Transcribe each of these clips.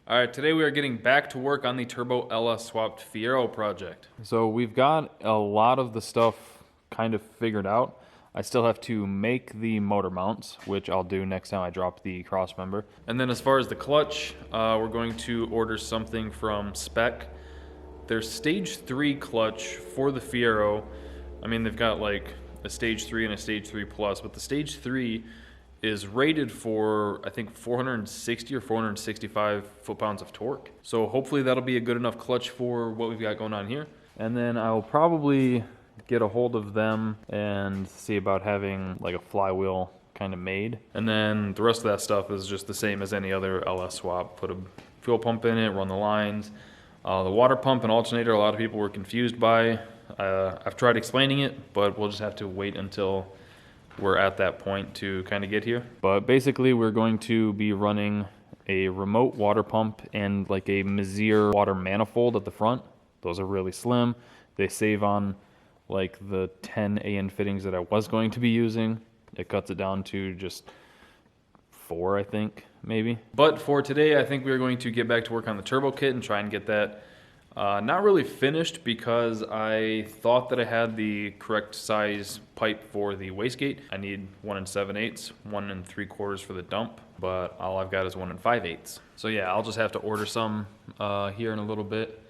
All right, today we are getting back to work on the turbo LS swapped Fiero project. So we've got a lot of the stuff kind of figured out. I still have to make the motor mounts, which I'll do next time I drop the cross member. And then as far as the clutch, we're going to order something from Spec. Their stage 3 clutch for the Fiero, I mean, they've got like a stage 3 and a stage 3 plus, but the stage 3 is rated for, I think, 460 or 465 foot-pounds of torque. So hopefully that'll be a good enough clutch for what we've got going on here. And then I'll probably get a hold of them and see about having like a flywheel kind of made. And then the rest of that stuff is just the same as any other LS swap. Put a fuel pump in it, run the lines. The water pump and alternator, a lot of people were confused by. I've tried explaining it, but we'll just have to wait until we're at that point to kind of get here. But basically we're going to be running a remote water pump and like a Mizzier water manifold at the front. Those are really slim. They save on like the 10 AN fittings that I was going to be using. It cuts it down to just 4, I think, maybe. But for today, I think we're going to get back to work on the turbo kit and try and get that not really finished, because I thought that I had the correct size pipe for the wastegate. I need 1 7/8, 1 3/4 for the dump, but all I've got is 1 5/8. So yeah, I'll just have to order some here in a little bit.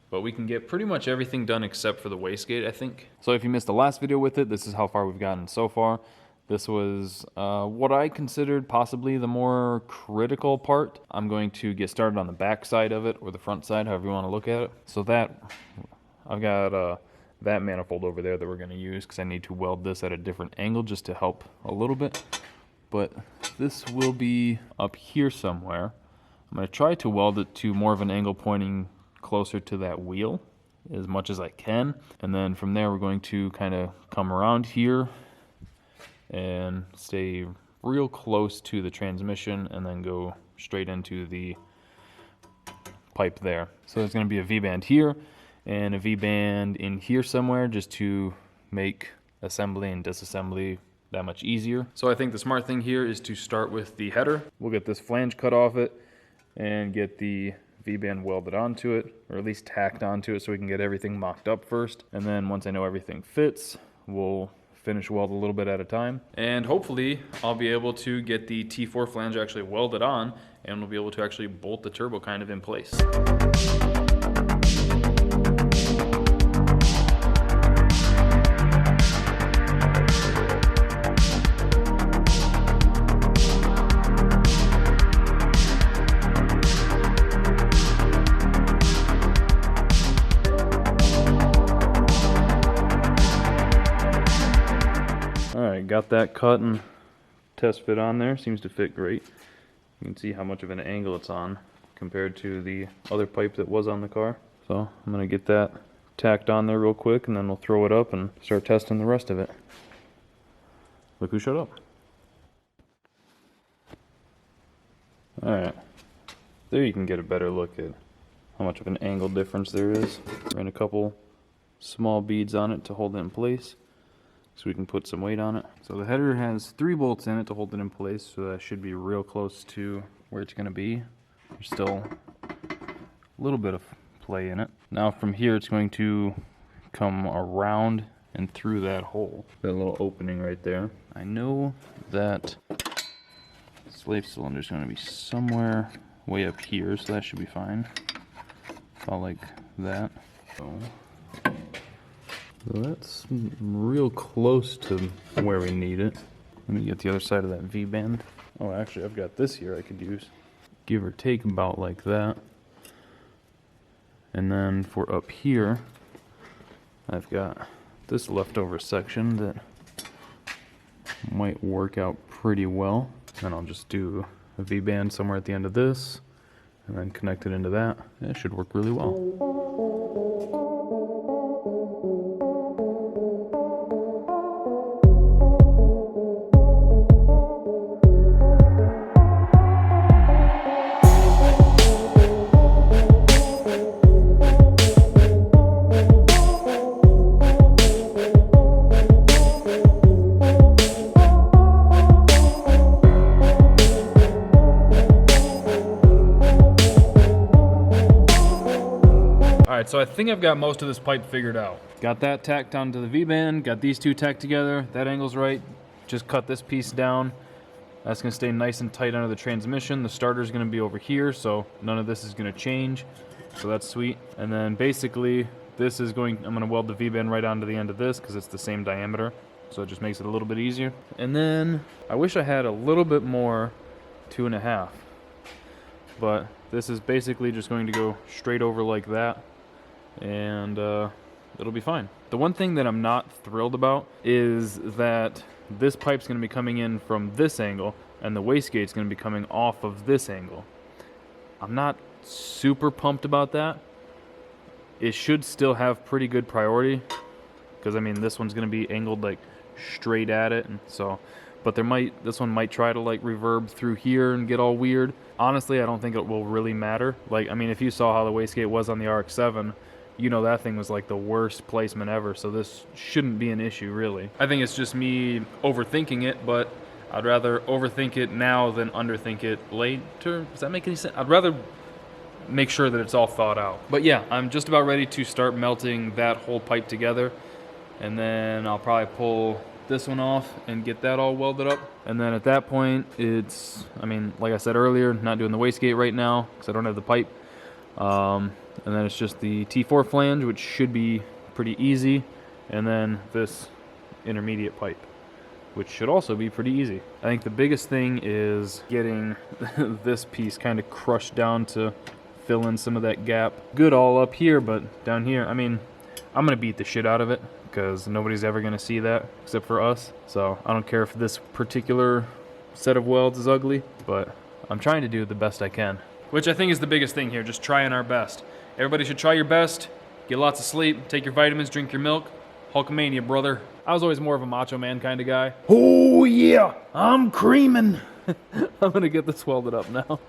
But we can get pretty much everything done except for the wastegate, I think. So if you missed the last video with it, this is how far we've gotten so far. This was what I considered possibly the more critical part. I'm going to get started on the back side of it, or the front side, however you want to look at it. So that, I've got that manifold over there that we're going to use, because I need to weld this at a different angle just to help a little bit. But this will be up here somewhere. I'm going to try to weld it to more of an angle pointing closer to that wheel as much as I can. And then from there we're going to kind of come around here and stay real close to the transmission and then go straight into the pipe there. So there's going to be a V-band here and a V-band in here somewhere, just to make assembly and disassembly that much easier. So I think the smart thing here is to start with the header. We'll get this flange cut off it and get the V-band welded onto it, or at least tacked onto it, so we can get everything mocked up first. And then once I know everything fits, we'll finish weld a little bit at a time. And hopefully I'll be able to get the T4 flange actually welded on, and we'll be able to actually bolt the turbo kind of in place. Got that cut and test fit on there. Seems to fit great. You can see how much of an angle it's on compared to the other pipe that was on the car. So I'm going to get that tacked on there real quick, and then we'll throw it up and start testing the rest of it. Look who showed up. Alright, there you can get a better look at how much of an angle difference there is. Ran a couple small beads on it to hold it in place, so we can put some weight on it. So the header has 3 bolts in it to hold it in place, so that should be real close to where it's going to be. There's still a little bit of play in it. Now from here it's going to come around and through that hole, that little opening right there. I know that slave cylinder is going to be somewhere way up here, so that should be fine. About like that. So that's real close to where we need it. Let me get the other side of that V-band. Oh, actually, I've got this here I could use. Give or take about like that. And then for up here, I've got this leftover section that might work out pretty well. And I'll just do a V-band somewhere at the end of this, and then connect it into that. It should work really well. Alright, so I think I've got most of this pipe figured out. Got that tacked onto the V-band, got these two tacked together, that angle's right. Just cut this piece down. That's gonna stay nice and tight under the transmission. The starter's gonna be over here, so none of this is gonna change. So that's sweet. And then basically, this is I'm gonna weld the V-band right onto the end of this because it's the same diameter. So it just makes it a little bit easier. And then, I wish I had a little bit more 2.5. But this is basically just going to go straight over like that. And it'll be fine. The one thing that I'm not thrilled about is that this pipe's going to be coming in from this angle and the wastegate's going to be coming off of this angle. I'm not super pumped about that. It should still have pretty good priority because I mean this one's going to be angled like straight at it, and so but this one might try to like reverb through here and get all weird. Honestly, I don't think it will really matter. Like, I mean, if you saw how the wastegate was on the RX-7, you know that thing was like the worst placement ever, so this shouldn't be an issue, really. I think it's just me overthinking it, but I'd rather overthink it now than underthink it later. Does that make any sense? I'd rather make sure that it's all thought out. But yeah, I'm just about ready to start melting that whole pipe together, and then I'll probably pull this one off and get that all welded up. And then at that point, I mean, like I said earlier, not doing the wastegate right now because I don't have the pipe. And then it's just the T4 flange, which should be pretty easy. And then this intermediate pipe, which should also be pretty easy. I think the biggest thing is getting this piece kind of crushed down to fill in some of that gap. Good all up here, but down here, I mean, I'm gonna beat the shit out of it because nobody's ever gonna see that except for us. So I don't care if this particular set of welds is ugly, but I'm trying to do the best I can. Which I think is the biggest thing here, just trying our best. Everybody should try your best, get lots of sleep, take your vitamins, drink your milk. Hulkamania, brother. I was always more of a macho man kind of guy. Oh yeah, I'm creaming. I'm gonna get this welded up now.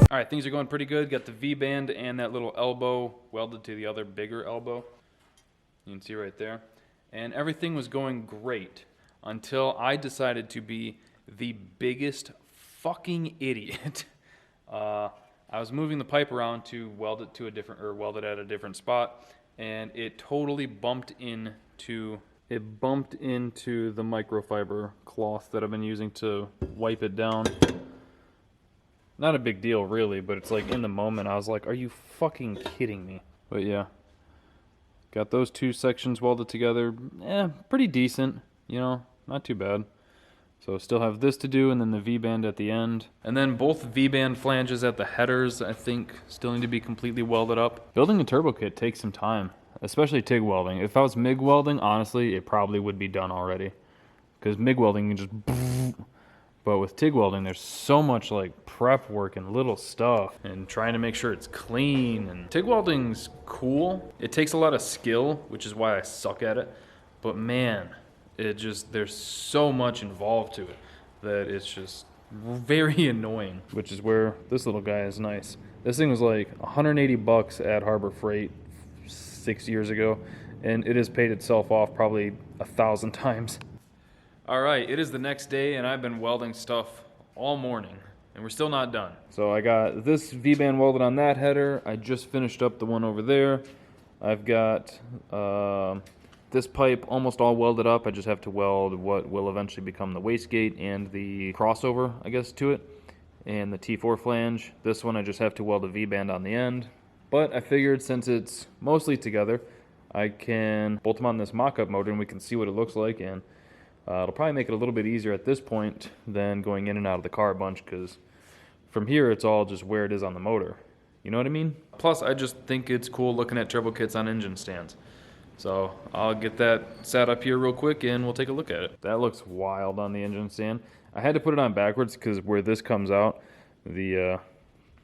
All right, things are going pretty good. Got the V-band and that little elbow welded to the other bigger elbow. You can see right there. And everything was going great until I decided to be the biggest fucking idiot. I was moving the pipe around to weld it to weld it at a different spot, and it totally bumped into the microfiber cloth that I've been using to wipe it down. Not a big deal really, but it's like in the moment I was like, are you fucking kidding me? But yeah, got those two sections welded together. Pretty decent, you know, not too bad. So still have this to do, and then the V-band at the end. And then both V-band flanges at the headers, I think, still need to be completely welded up. Building a turbo kit takes some time, especially TIG welding. If I was MIG welding, honestly, it probably would be done already. Because MIG welding can just... But with TIG welding, there's so much like prep work and little stuff and trying to make sure it's clean. And TIG welding's cool. It takes a lot of skill, which is why I suck at it. But man, there's so much involved to it that it's just very annoying, which is where this little guy is nice. This thing was like 180 bucks at Harbor Freight 6 years ago, and it has paid itself off probably 1,000 times. All right, it is the next day, and I've been welding stuff all morning, and we're still not done. So I got this V-band welded on that header. I just finished up the one over there. I've got this pipe almost all welded up. I just have to weld what will eventually become the wastegate and the crossover, I guess, to it, and the T4 flange. This one I just have to weld a V-band on the end. But I figured since it's mostly together, I can bolt them on this mock-up motor, and we can see what it looks like, and it'll probably make it a little bit easier at this point than going in and out of the car a bunch, because from here it's all just where it is on the motor. You know what I mean? Plus, I just think it's cool looking at turbo kits on engine stands. So I'll get that set up here real quick and we'll take a look at it. That looks wild on the engine stand. I had to put it on backwards because where this comes out, the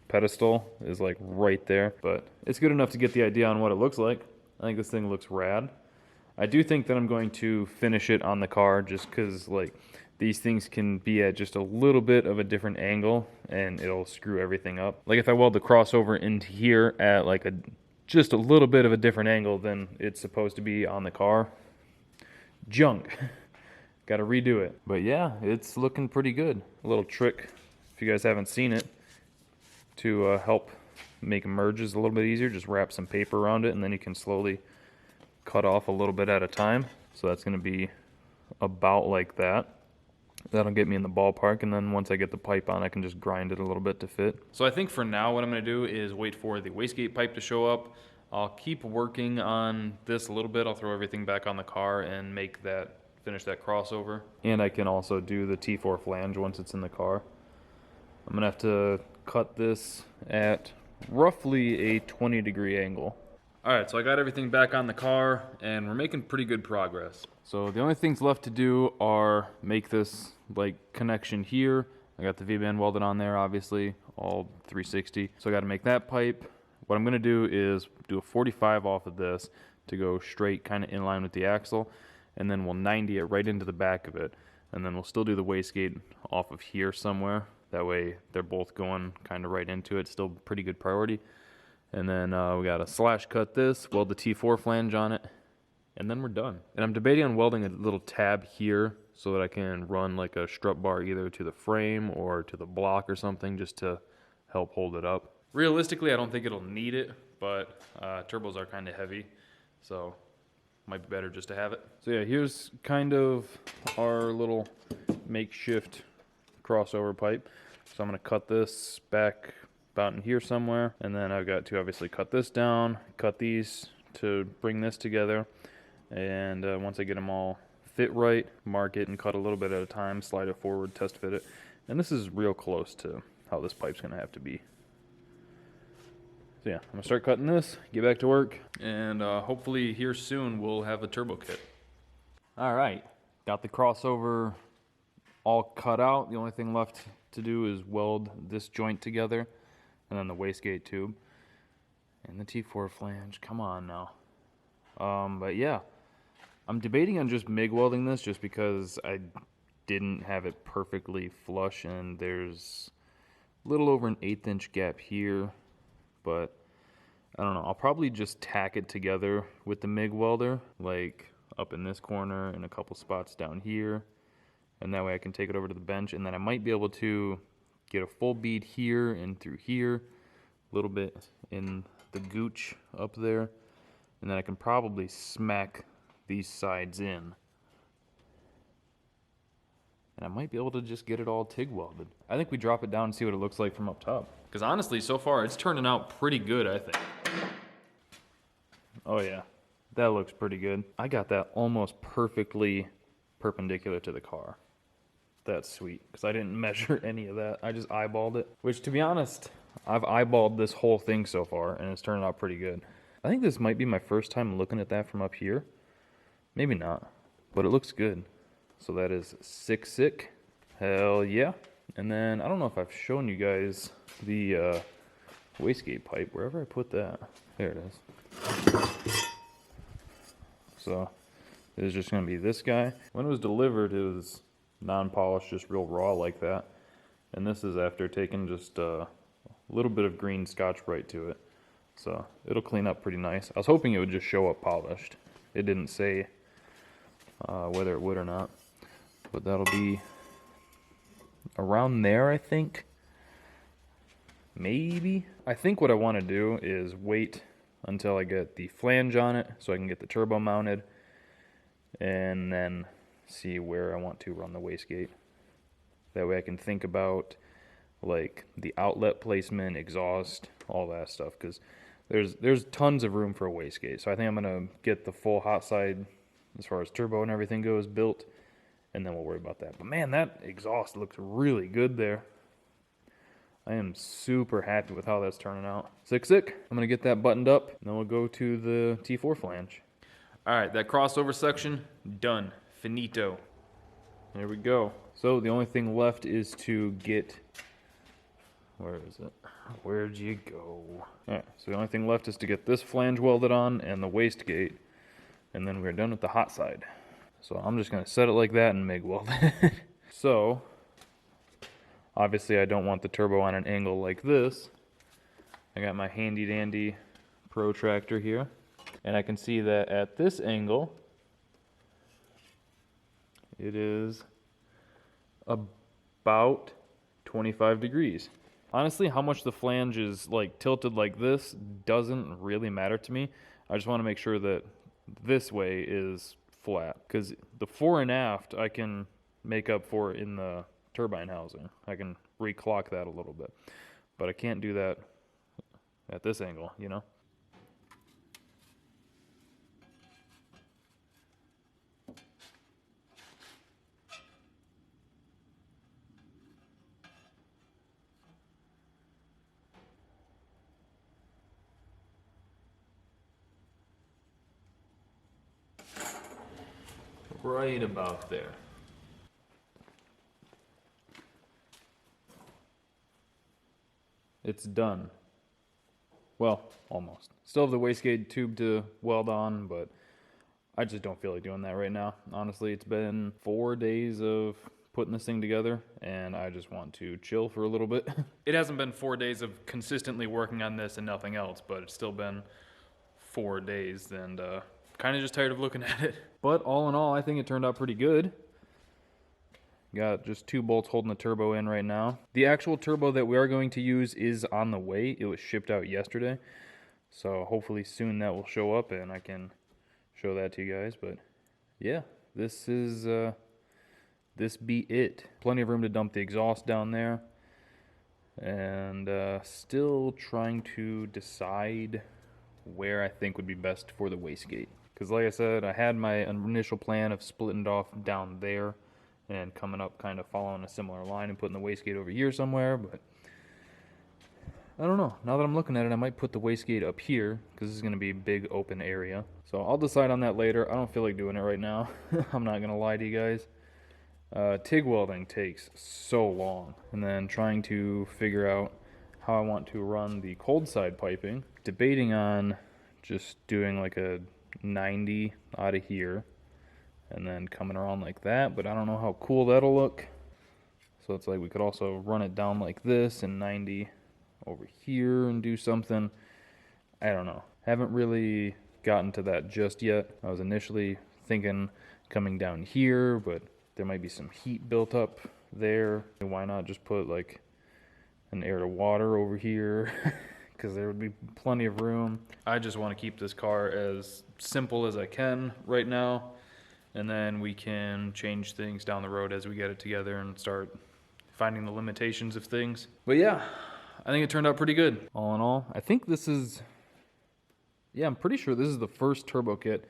pedestal is like right there. But it's good enough to get the idea on what it looks like. I think this thing looks rad. I do think that I'm going to finish it on the car just because like these things can be at just a little bit of a different angle and it'll screw everything up. Like if I weld the crossover into here at like just a little bit of a different angle than it's supposed to be on the car, junk. Got to redo it. But yeah, it's looking pretty good. A little trick, if you guys haven't seen it, to help make merges a little bit easier, just wrap some paper around it and then you can slowly cut off a little bit at a time. So that's going to be about like that. That'll get me in the ballpark, and then once I get the pipe on, I can just grind it a little bit to fit. So I think for now what I'm going to do is wait for the wastegate pipe to show up. I'll keep working on this a little bit. I'll throw everything back on the car and finish that crossover. And I can also do the T4 flange once it's in the car. I'm going to have to cut this at roughly a 20-degree angle. Alright, so I got everything back on the car, and we're making pretty good progress. So the only things left to do are make this like connection here. I got the V-band welded on there, obviously, all 360. So I got to make that pipe. What I'm going to do is do a 45 off of this to go straight kind of in line with the axle, and then we'll 90 it right into the back of it. And then we'll still do the wastegate off of here somewhere. That way they're both going kind of right into it. Still pretty good priority. And then we got to slash cut this, weld the T4 flange on it, and then we're done. And I'm debating on welding a little tab here so that I can run like a strut bar either to the frame or to the block or something just to help hold it up. Realistically, I don't think it'll need it, but turbos are kind of heavy, so might be better just to have it. So yeah, here's kind of our little makeshift crossover pipe. So I'm going to cut this back about in here somewhere, and then I've got to obviously cut this down, cut these to bring this together, and once I get them all fit right, mark it and cut a little bit at a time, slide it forward, test fit it, and this is real close to how this pipe's going to have to be. So yeah, I'm going to start cutting this, get back to work, and hopefully here soon we'll have a turbo kit. Alright, got the crossover all cut out. The only thing left to do is weld this joint together, and then the wastegate tube and the T4 flange. Come on now. But yeah, I'm debating on just MIG welding this just because I didn't have it perfectly flush, and there's a little over an 1/8 inch gap here, but I don't know. I'll probably just tack it together with the MIG welder, like up in this corner and a couple spots down here, and that way I can take it over to the bench, and then I might be able to get a full bead here and through here, a little bit in the gooch up there, and then I can probably smack these sides in. And I might be able to just get it all TIG welded. I think we drop it down and see what it looks like from up top. Because honestly, so far, it's turning out pretty good, I think. Oh yeah, that looks pretty good. I got that almost perfectly perpendicular to the car. That's sweet, because I didn't measure any of that. I just eyeballed it. Which, to be honest, I've eyeballed this whole thing so far, and it's turning out pretty good. I think this might be my first time looking at that from up here. Maybe not, but it looks good. So that is sick. Hell yeah. And then, I don't know if I've shown you guys the wastegate pipe, wherever I put that. There it is. So, this is just going to be this guy. When it was delivered, it was non-polished, just real raw like that. And this is after taking just a little bit of green Scotch-Brite to it. So, it'll clean up pretty nice. I was hoping it would just show up polished. It didn't say whether it would or not. But that'll be around there, I think. Maybe. I think what I want to do is wait until I get the flange on it so I can get the turbo mounted, and then see where I want to run the wastegate. That way I can think about like the outlet placement, exhaust, all that stuff, because there's tons of room for a wastegate. So I think I'm going to get the full hot side as far as turbo and everything goes built, and then we'll worry about that. But man, that exhaust looks really good there. I am super happy with how that's turning out. Sick. I'm going to get that buttoned up, and then we'll go to the T4 flange. All right, that crossover section, done. Finito. There we go. So the only thing left is to get... Where is it? Where'd you go? All right, so the only thing left is to get this flange welded on and the wastegate, and then we're done with the hot side. So I'm just going to set it like that and MIG weld it. So... obviously, I don't want the turbo on an angle like this. I got my handy dandy protractor here, and I can see that at this angle, it is about 25 degrees. Honestly, how much the flange is like tilted like this doesn't really matter to me. I just want to make sure that this way is flat, because the fore and aft I can make up for in the turbine housing. I can reclock that a little bit, but I can't do that at this angle, you know? Right about there. It's done. Well, almost. Still have the wastegate tube to weld on, but I just don't feel like doing that right now. Honestly, it's been 4 days of putting this thing together, and I just want to chill for a little bit. It hasn't been 4 days of consistently working on this and nothing else, but it's still been 4 days, and kind of just tired of looking at it. But all in all, I think it turned out pretty good. Got just 2 bolts holding the turbo in right now. The actual turbo that we are going to use is on the way. It was shipped out yesterday. So hopefully soon that will show up and I can show that to you guys. But yeah, this is, this be it. Plenty of room to dump the exhaust down there. And still trying to decide where I think would be best for the wastegate. Because like I said, I had my initial plan of splitting it off down there and coming up kind of following a similar line and putting the wastegate over here somewhere, but I don't know. Now that I'm looking at it, I might put the wastegate up here because this is going to be a big open area. So I'll decide on that later. I don't feel like doing it right now. I'm not going to lie to you guys. TIG welding takes so long, and then trying to figure out how I want to run the cold side piping. Debating on just doing like a 90 out of here and then coming around like that, but I don't know how cool that'll look. So it's like we could also run it down like this and 90 over here and do something. I don't know. Haven't really gotten to that just yet. I was initially thinking coming down here, but there might be some heat built up there. And why not just put like an air to water over here? Because there would be plenty of room. I just want to keep this car as simple as I can right now. and then we can change things down the road as we get it together and start finding the limitations of things. But yeah, I think it turned out pretty good. All in all, I think this is, yeah, I'm pretty sure this is the first turbo kit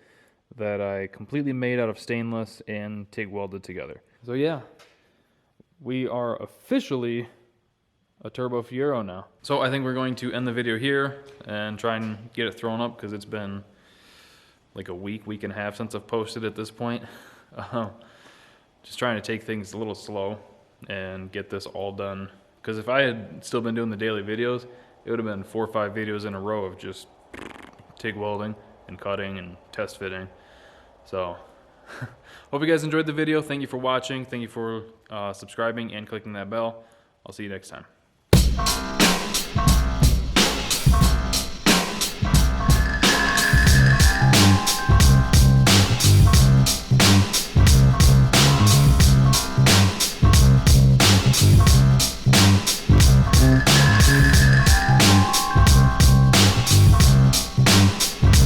that I completely made out of stainless and TIG welded together. So yeah, we are officially a Turbo Fiero now. So I think we're going to end the video here and try and get it thrown up because it's been like a week and a half since I've posted at this point. Just trying to take things a little slow and get this all done. Because if I had still been doing the daily videos, it would have been 4 or 5 videos in a row of just TIG welding and cutting and test fitting. So hope you guys enjoyed the video. Thank you for watching. Thank you for subscribing and clicking that bell. I'll see you next time.